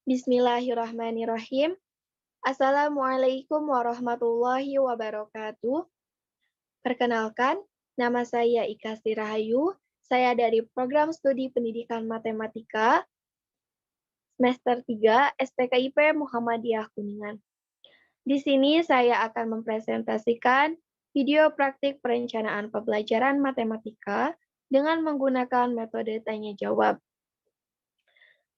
Bismillahirrahmanirrahim. Assalamualaikum warahmatullahi wabarakatuh. Perkenalkan, nama saya Ika Rahayu. Saya dari Program Studi Pendidikan Matematika semester 3 STKIP Muhammadiyah Kuningan. Di sini saya akan mempresentasikan video praktik perencanaan pembelajaran matematika dengan menggunakan metode tanya jawab.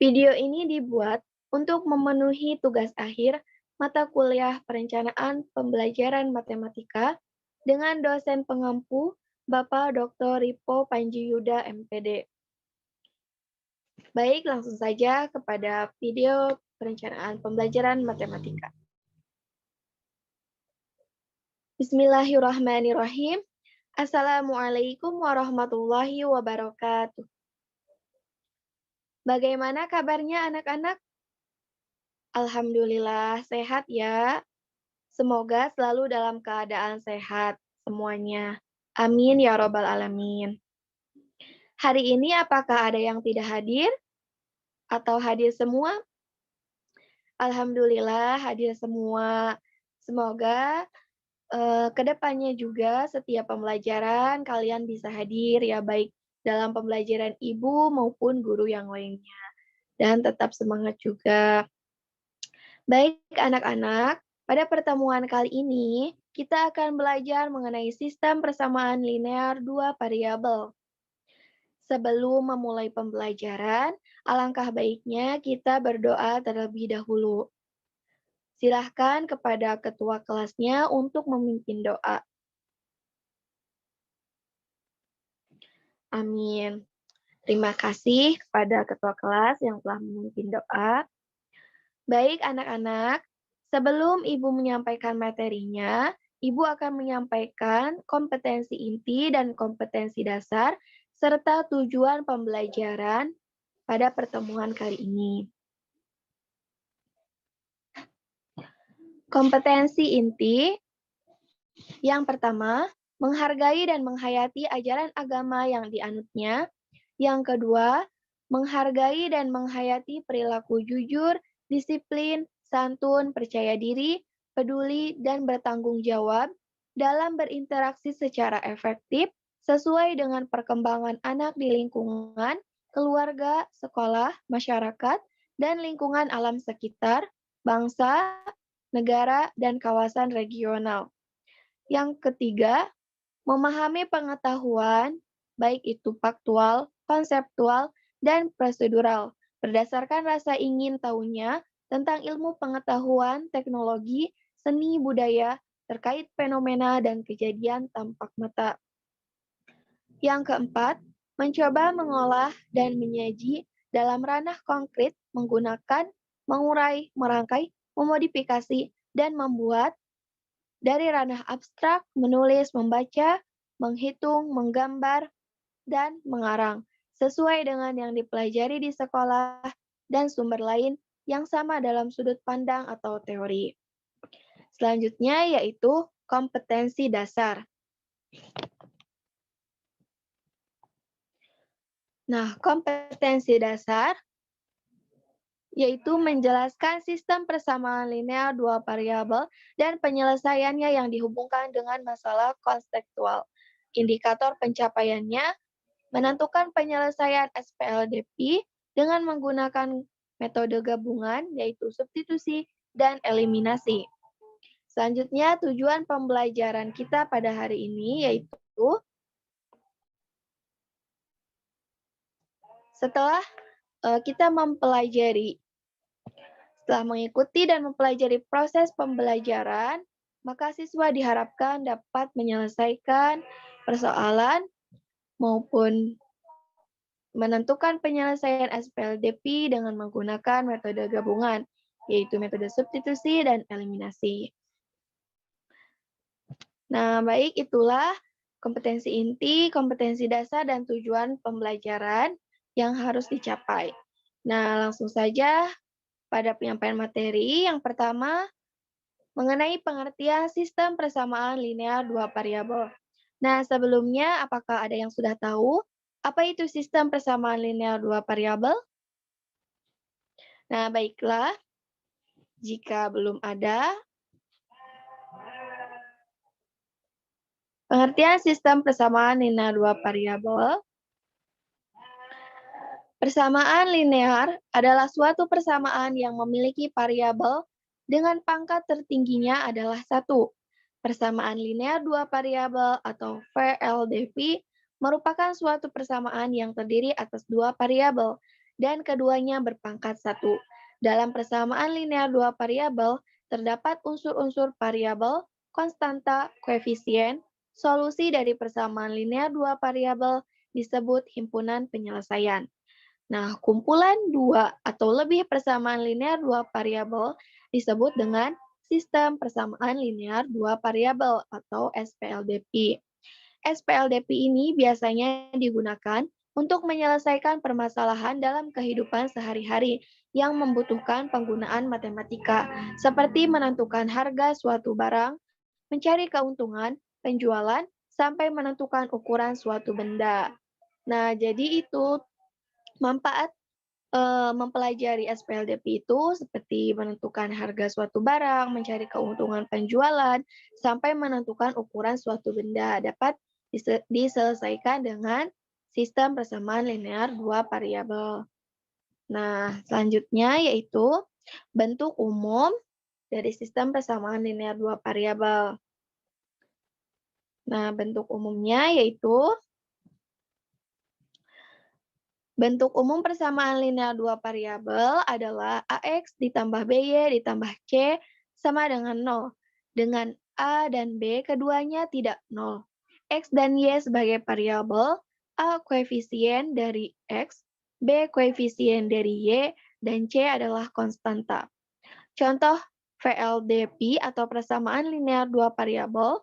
Video ini dibuat untuk memenuhi tugas akhir mata kuliah perencanaan pembelajaran matematika dengan dosen pengampu Bapak Dr. Ripo Panjiyuda MPD. Baik, langsung saja kepada video perencanaan pembelajaran matematika. Bismillahirrahmanirrahim. Assalamualaikum warahmatullahi wabarakatuh. Bagaimana kabarnya anak-anak? Alhamdulillah sehat ya. Semoga selalu dalam keadaan sehat semuanya. Amin ya robbal alamin. Hari ini apakah ada yang tidak hadir? Atau hadir semua? Alhamdulillah hadir semua. Semoga kedepannya juga setiap pembelajaran kalian bisa hadir ya, baik dalam pembelajaran ibu maupun guru yang lainnya. Dan tetap semangat juga. Baik anak-anak, pada pertemuan kali ini kita akan belajar mengenai sistem persamaan linear dua variabel. Sebelum memulai pembelajaran, alangkah baiknya kita berdoa terlebih dahulu. Silahkan kepada ketua kelasnya untuk memimpin doa. Amin. Terima kasih kepada ketua kelas yang telah memimpin doa. Baik anak-anak, sebelum Ibu menyampaikan materinya, Ibu akan menyampaikan kompetensi inti dan kompetensi dasar, serta tujuan pembelajaran pada pertemuan kali ini. Kompetensi inti yang pertama, menghargai dan menghayati ajaran agama yang dianutnya. Yang kedua, menghargai dan menghayati perilaku jujur, disiplin, santun, percaya diri, peduli, dan bertanggung jawab dalam berinteraksi secara efektif sesuai dengan perkembangan anak di lingkungan, keluarga, sekolah, masyarakat, dan lingkungan alam sekitar, bangsa, negara, dan kawasan regional. Yang ketiga, memahami pengetahuan, baik itu faktual, konseptual, dan prosedural, berdasarkan rasa ingin tahunya tentang ilmu pengetahuan, teknologi, seni budaya, terkait fenomena dan kejadian tampak mata. Yang keempat, mencoba mengolah dan menyaji dalam ranah konkret menggunakan, mengurai, merangkai, memodifikasi, dan membuat dari ranah abstrak, menulis, membaca, menghitung, menggambar, dan mengarang, sesuai dengan yang dipelajari di sekolah dan sumber lain yang sama dalam sudut pandang atau teori. Selanjutnya yaitu kompetensi dasar. Nah, kompetensi dasar yaitu menjelaskan sistem persamaan linear dua variabel dan penyelesaiannya yang dihubungkan dengan masalah konseptual. Indikator pencapaiannya menentukan penyelesaian SPLDP dengan menggunakan metode gabungan, yaitu substitusi dan eliminasi. Selanjutnya, tujuan pembelajaran kita pada hari ini yaitu setelah kita mengikuti dan mempelajari proses pembelajaran, maka siswa diharapkan dapat menyelesaikan persoalan maupun menentukan penyelesaian SPLDP dengan menggunakan metode gabungan, yaitu metode substitusi dan eliminasi. Nah, baik itulah kompetensi inti, kompetensi dasar, dan tujuan pembelajaran yang harus dicapai. Nah, langsung saja pada penyampaian materi. Yang pertama, mengenai pengertian sistem persamaan linear dua variabel. Nah, sebelumnya apakah ada yang sudah tahu apa itu sistem persamaan linear dua variabel? Nah, baiklah. Jika belum ada, pengertian sistem persamaan linear dua variabel. Persamaan linear adalah suatu persamaan yang memiliki variabel dengan pangkat tertingginya adalah 1. Persamaan linear dua variabel atau VLDV merupakan suatu persamaan yang terdiri atas dua variabel dan keduanya berpangkat 1. Dalam persamaan linear dua variabel, terdapat unsur-unsur variabel, konstanta, koefisien. Solusi dari persamaan linear dua variabel disebut himpunan penyelesaian. Nah, kumpulan dua atau lebih persamaan linear dua variabel disebut dengan sistem persamaan linear dua variabel atau SPLDP. SPLDP ini biasanya digunakan untuk menyelesaikan permasalahan dalam kehidupan sehari-hari yang membutuhkan penggunaan matematika, seperti menentukan harga suatu barang, mencari keuntungan, penjualan, sampai menentukan ukuran suatu benda. Nah, jadi itu manfaat mempelajari SPLDP itu seperti menentukan harga suatu barang, mencari keuntungan penjualan, sampai menentukan ukuran suatu benda dapat diselesaikan dengan sistem persamaan linear dua variabel. Nah, selanjutnya yaitu bentuk umum dari sistem persamaan linear dua variabel. Nah, bentuk umumnya yaitu bentuk umum persamaan linear dua variabel adalah AX ditambah BY ditambah C sama dengan 0. Dengan A dan B keduanya tidak 0. X dan Y sebagai variabel, A koefisien dari X, B koefisien dari Y, dan C adalah konstanta. Contoh VLDP atau persamaan linear dua variabel,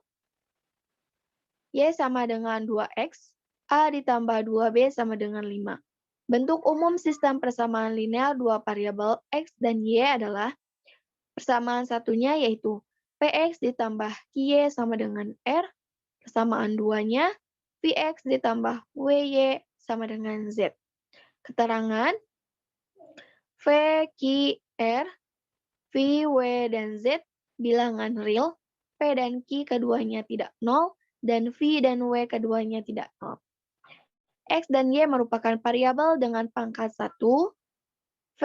Y sama dengan 2X, A ditambah 2B sama dengan 5. Bentuk umum sistem persamaan linear dua variabel X dan Y adalah persamaan satunya yaitu Px ditambah Qy sama dengan R, persamaan duanya Vx ditambah Vy sama dengan Z. Keterangan V, Q, R, V, W, dan Z bilangan real, P dan Q keduanya tidak 0, dan V dan W keduanya tidak 0. X dan Y merupakan variabel dengan pangkat 1, V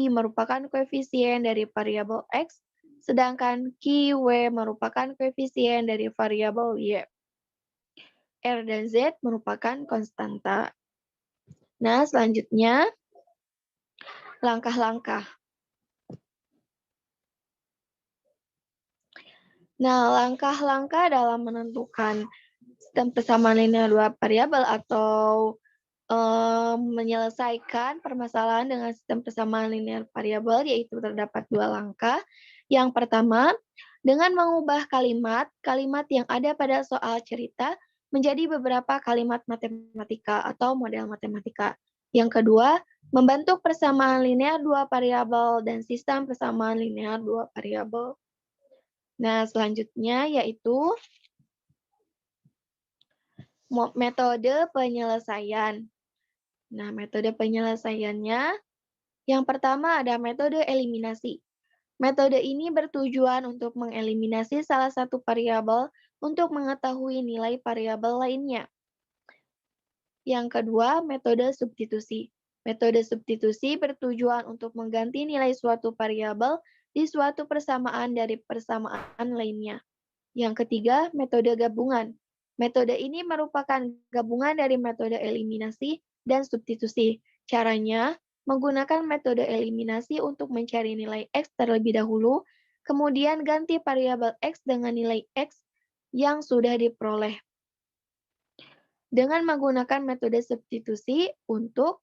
merupakan koefisien dari variabel X, sedangkan Q, W merupakan koefisien dari variabel Y. R dan Z merupakan konstanta. Nah, selanjutnya, langkah-langkah. Nah, langkah-langkah dalam menentukan sistem persamaan linear dua variabel atau menyelesaikan permasalahan dengan sistem persamaan linear variabel yaitu terdapat dua langkah. Yang pertama, dengan mengubah kalimat yang ada pada soal cerita menjadi beberapa kalimat matematika atau model matematika. Yang kedua, membentuk persamaan linear dua variabel dan sistem persamaan linear dua variabel. Nah, selanjutnya yaitu metode penyelesaian. Nah, metode penyelesaiannya, yang pertama ada metode eliminasi. Metode ini bertujuan untuk mengeliminasi salah satu variabel untuk mengetahui nilai variabel lainnya. Yang kedua, metode substitusi. Metode substitusi bertujuan untuk mengganti nilai suatu variabel di suatu persamaan dari persamaan lainnya. Yang ketiga, metode gabungan. Metode ini merupakan gabungan dari metode eliminasi dan substitusi. Caranya, menggunakan metode eliminasi untuk mencari nilai X terlebih dahulu, kemudian ganti variabel X dengan nilai X yang sudah diperoleh. Dengan menggunakan metode substitusi untuk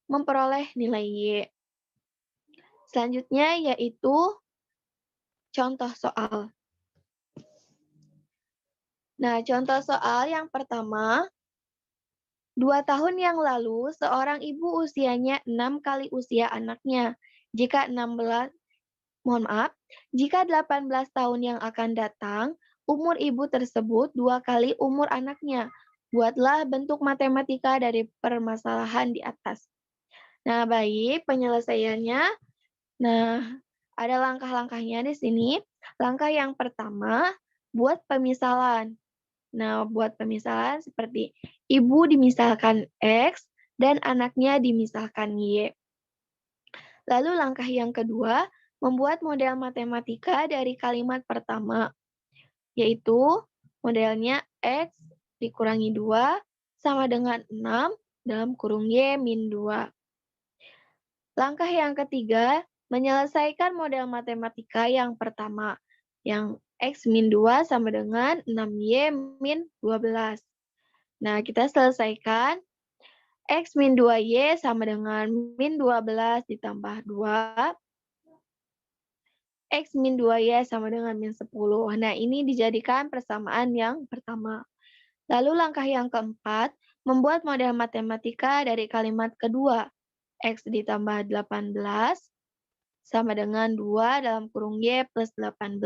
memperoleh nilai Y. Selanjutnya yaitu contoh soal. Nah, contoh soal yang pertama, 2 tahun yang lalu, seorang ibu usianya 6 kali usia anaknya. Jika 18 tahun yang akan datang, umur ibu tersebut 2 kali umur anaknya. Buatlah bentuk matematika dari permasalahan di atas. Nah, baik, penyelesaiannya Nah, ada langkah-langkahnya di sini. Langkah yang pertama, buat pemisalan. Nah, buat pemisalan seperti ibu dimisalkan X dan anaknya dimisalkan Y. Lalu langkah yang kedua, membuat model matematika dari kalimat pertama, yaitu modelnya X dikurangi 2 sama dengan 6 dalam kurung Y min 2. Langkah yang ketiga, menyelesaikan model matematika yang pertama, yang X min 2 sama dengan 6Y min 12. Nah, kita selesaikan. X min 2Y sama dengan min 12 ditambah 2. X min 2Y sama dengan min 10. Nah, ini dijadikan persamaan yang pertama. Lalu langkah yang keempat, membuat model matematika dari kalimat kedua. X ditambah 18 sama dengan 2 dalam kurung Y plus 18.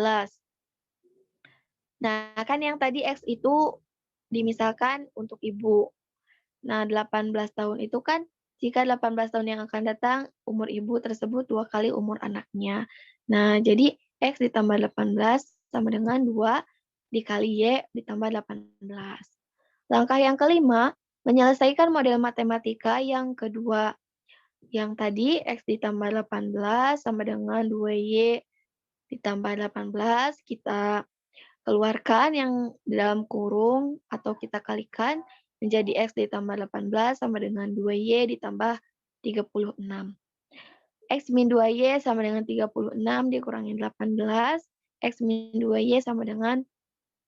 Nah, kan yang tadi X itu dimisalkan untuk ibu. Nah, 18 tahun itu kan jika 18 tahun yang akan datang, umur ibu tersebut 2 kali umur anaknya. Nah, jadi X ditambah 18 sama dengan 2 dikali Y ditambah 18. Langkah yang kelima, menyelesaikan model matematika yang kedua. Yang tadi X ditambah 18 sama dengan 2Y ditambah 18, kita keluarkan yang di dalam kurung atau kita kalikan menjadi X ditambah 18 sama dengan 2Y ditambah 36. X min 2Y sama dengan 36 dikurangi 18. X min 2Y sama dengan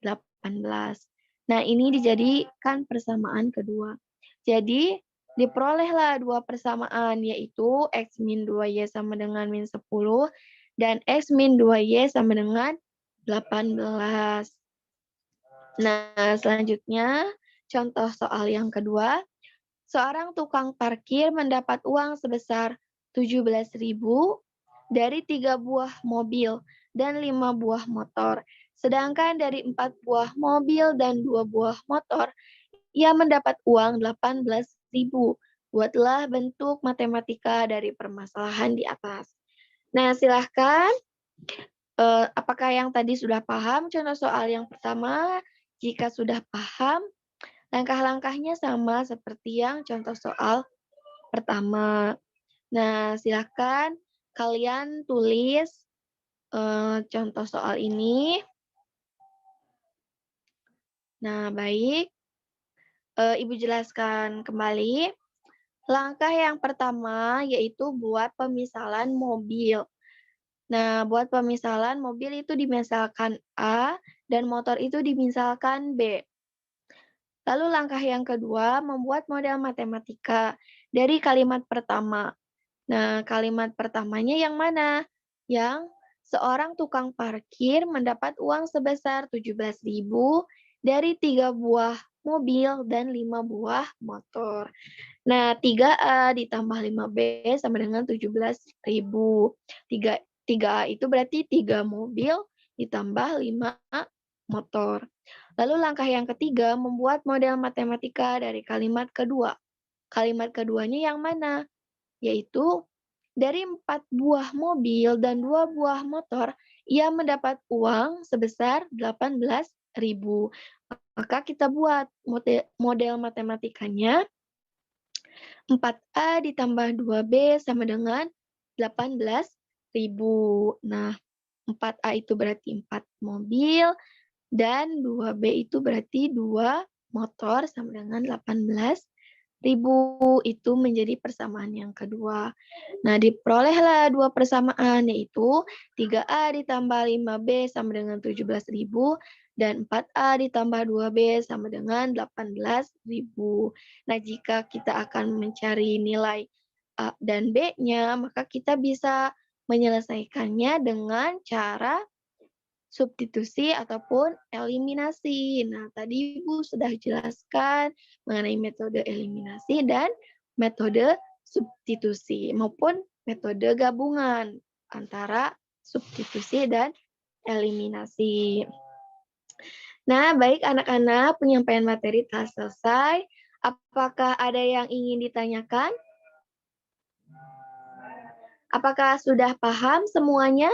18. Nah, ini dijadikan persamaan kedua. Jadi, diperolehlah dua persamaan, yaitu X min 2Y sama dengan min 10 dan X min 2Y sama dengan 18. Nah, selanjutnya contoh soal yang kedua. Seorang tukang parkir mendapat uang sebesar 17.000 dari 3 buah mobil dan 5 buah motor. Sedangkan dari 4 buah mobil dan 2 buah motor, ia mendapat uang 18.000. Buatlah bentuk matematika dari permasalahan di atas. Nah, silahkan. Apakah yang tadi sudah paham contoh soal yang pertama? Jika sudah paham, langkah-langkahnya sama seperti yang contoh soal pertama. Nah, silakan kalian tulis contoh soal ini. Nah, baik. Ibu jelaskan kembali. Langkah yang pertama yaitu buat pemisalan mobil. Nah, buat pemisalan mobil itu dimisalkan A dan motor itu dimisalkan B. Lalu langkah yang kedua, membuat model matematika dari kalimat pertama. Nah, kalimat pertamanya yang mana? Yang seorang tukang parkir mendapat uang sebesar 17.000 dari 3 buah mobil dan 5 buah motor. Nah, 3A ditambah 5B sama dengan 17.000. 3A itu berarti 3 mobil ditambah 5 motor. Lalu langkah yang ketiga, membuat model matematika dari kalimat kedua. Kalimat keduanya yang mana? Yaitu dari 4 buah mobil dan 2 buah motor, ia mendapat uang sebesar 18.000. Maka kita buat model matematikanya 4A ditambah 2B sama dengan 18.000. Nah, 4A itu berarti 4 mobil, dan 2B itu berarti 2 motor sama dengan 18.000. Itu menjadi persamaan yang kedua. Nah, diperolehlah dua persamaan, yaitu 3A ditambah 5B sama dengan 17.000 dan 4A ditambah 2B sama dengan 18.000. Nah, jika kita akan mencari nilai A dan B-nya, maka kita bisa menyelesaikannya dengan cara substitusi ataupun eliminasi. Nah, tadi Ibu sudah jelaskan mengenai metode eliminasi dan metode substitusi maupun metode gabungan antara substitusi dan eliminasi. Nah, baik anak-anak, penyampaian materi telah selesai. Apakah ada yang ingin ditanyakan? Apakah sudah paham semuanya?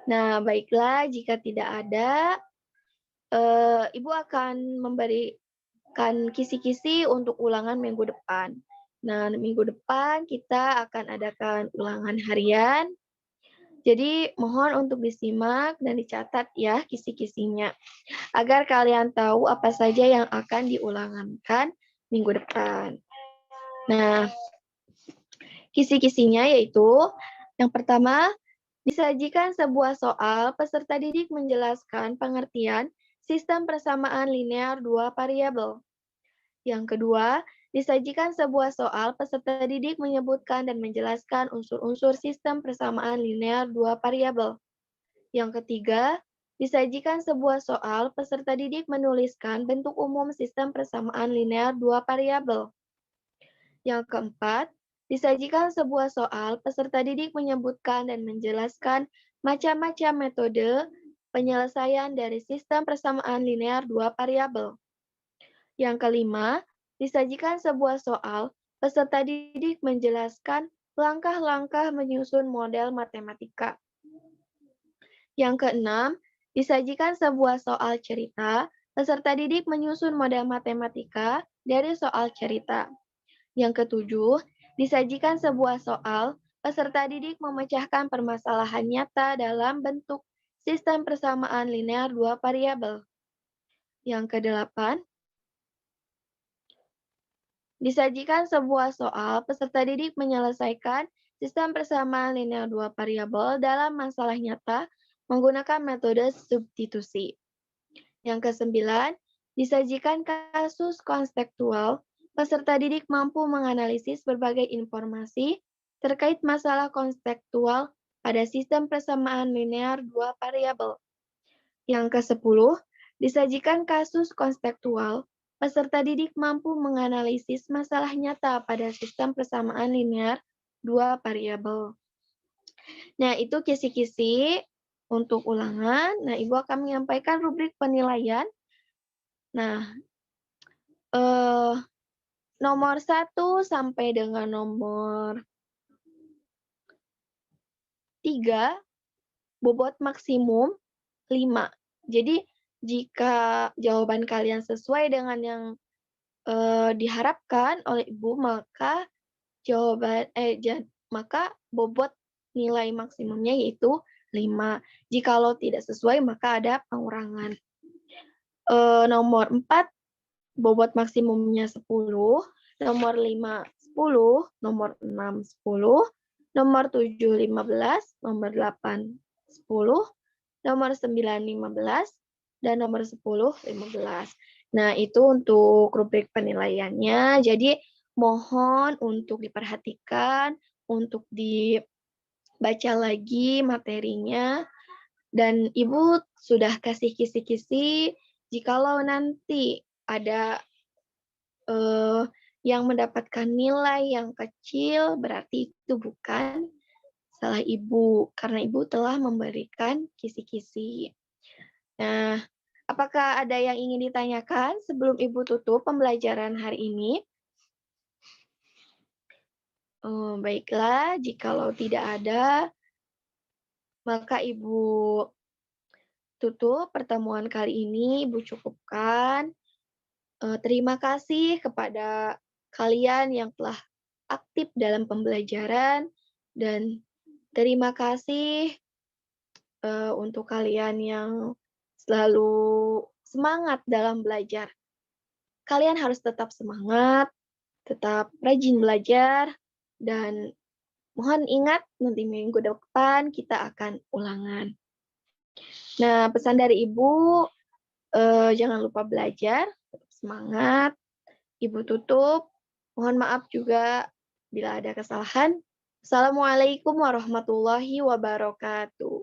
Nah, baiklah, jika tidak ada, Ibu akan memberikan kisi-kisi untuk ulangan minggu depan. Nah, minggu depan kita akan adakan ulangan harian. Jadi, mohon untuk disimak dan dicatat ya kisi-kisinya, agar kalian tahu apa saja yang akan diulangankan minggu depan. Nah, kisi-kisinya yaitu yang pertama, disajikan sebuah soal, peserta didik menjelaskan pengertian sistem persamaan linear dua variabel. Yang kedua, disajikan sebuah soal, peserta didik menyebutkan dan menjelaskan unsur-unsur sistem persamaan linear dua variabel. Yang ketiga, disajikan sebuah soal, peserta didik menuliskan bentuk umum sistem persamaan linear dua variabel. Yang keempat, disajikan sebuah soal, peserta didik menyebutkan dan menjelaskan macam-macam metode penyelesaian dari sistem persamaan linear dua variabel. Yang kelima, disajikan sebuah soal, peserta didik menjelaskan langkah-langkah menyusun model matematika. Yang keenam, disajikan sebuah soal cerita, peserta didik menyusun model matematika dari soal cerita. Yang ketujuh, disajikan sebuah soal, peserta didik memecahkan permasalahan nyata dalam bentuk sistem persamaan linear dua variabel. Yang kedelapan, disajikan sebuah soal, peserta didik menyelesaikan sistem persamaan linear dua variabel dalam masalah nyata menggunakan metode substitusi. Yang kesembilan, disajikan kasus konseptual, peserta didik mampu menganalisis berbagai informasi terkait masalah konseptual pada sistem persamaan linear dua variabel. Yang ke-10, disajikan kasus konseptual, peserta didik mampu menganalisis masalah nyata pada sistem persamaan linear dua variabel. Nah, itu kisi-kisi untuk ulangan. Nah, Ibu akan menyampaikan rubrik penilaian. Nah, nomor 1 sampai dengan nomor 3, bobot maksimum 5. Jadi, jika jawaban kalian sesuai dengan yang diharapkan oleh Ibu, maka maka bobot nilai maksimumnya yaitu 5. Jikalau tidak sesuai, maka ada pengurangan. Nomor 4, bobot maksimumnya 10, nomor 5, 10, nomor 6, 10, nomor 7, 15, nomor 8, 10, nomor 9, 15, dan nomor 10, 15. Nah, itu untuk rubrik penilaiannya. Jadi, mohon untuk diperhatikan, untuk dibaca lagi materinya, dan Ibu sudah kasih kisi-kisi, jikalau nanti ada yang mendapatkan nilai yang kecil, berarti itu bukan salah Ibu, karena Ibu telah memberikan kisi-kisi. Nah, apakah ada yang ingin ditanyakan sebelum Ibu tutup pembelajaran hari ini? Baiklah, jikalau tidak ada, maka Ibu tutup pertemuan kali ini, Ibu cukupkan. Terima kasih kepada kalian yang telah aktif dalam pembelajaran, dan terima kasih untuk kalian yang selalu semangat dalam belajar. Kalian harus tetap semangat, tetap rajin belajar, dan mohon ingat nanti minggu depan kita akan ulangan. Nah, pesan dari Ibu, jangan lupa belajar, tetap semangat. Ibu tutup. Mohon maaf juga bila ada kesalahan. Assalamualaikum warahmatullahi wabarakatuh.